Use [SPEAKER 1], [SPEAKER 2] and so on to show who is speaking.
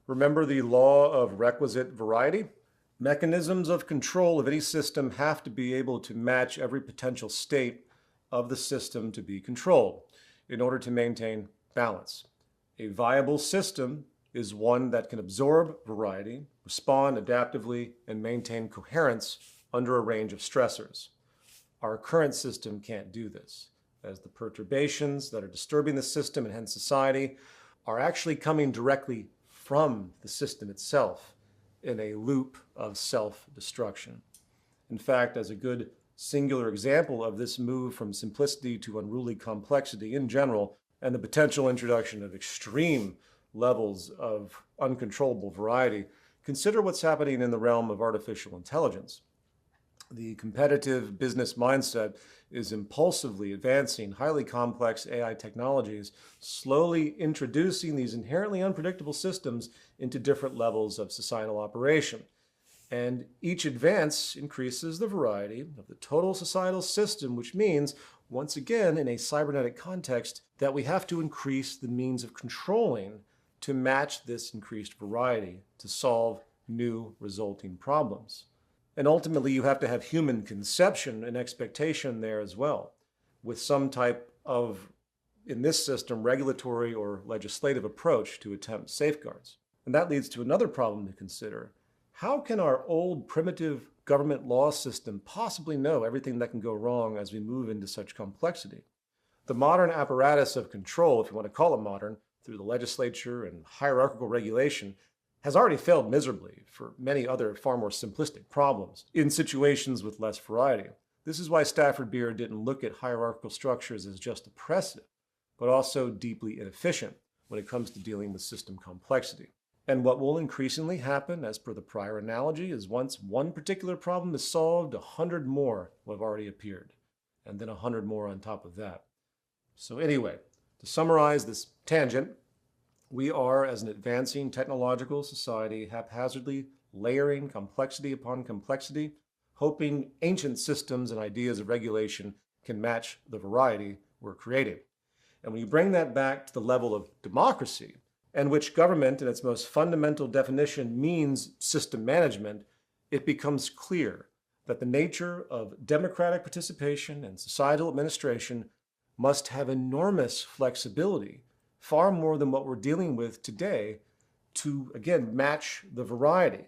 [SPEAKER 1] Remember the law of requisite variety? Mechanisms of control of any system have to be able to match every potential state of the system to be controlled in order to maintain balance. A viable system is one that can absorb variety, respond adaptively, and maintain coherence under a range of stressors. Our current system can't do this, as the perturbations that are disturbing the system and hence society are actually coming directly from the system itself in a loop of self-destruction. In fact, as a good singular example of this move from simplicity to unruly complexity in general, and the potential introduction of extreme levels of uncontrollable variety, consider what's happening in the realm of artificial intelligence. The competitive business mindset is impulsively advancing highly complex AI technologies, slowly introducing these inherently unpredictable systems into different levels of societal operation. And each advance increases the variety of the total societal system, which means, once again, in a cybernetic context, that we have to increase the means of controlling to match this increased variety to solve new resulting problems. And ultimately, you have to have human conception and expectation there as well, with some type of, in this system, regulatory or legislative approach to attempt safeguards. And that leads to another problem to consider. How can our old primitive government law system possibly know everything that can go wrong as we move into such complexity? The modern apparatus of control, if you want to call it modern, through the legislature and hierarchical regulation, has already failed miserably for many other far more simplistic problems in situations with less variety. This is why Stafford Beer didn't look at hierarchical structures as just oppressive, but also deeply inefficient when it comes to dealing with system complexity. And what will increasingly happen, as per the prior analogy, is once one particular problem is solved, 100 more will have already appeared, and then 100 more on top of that. So anyway, to summarize this tangent, we are, as an advancing technological society, haphazardly layering complexity upon complexity, hoping ancient systems and ideas of regulation can match the variety we're creating. And when you bring that back to the level of democracy, and which government in its most fundamental definition means system management, it becomes clear that the nature of democratic participation and societal administration must have enormous flexibility, far more than what we're dealing with today, to, again, match the variety.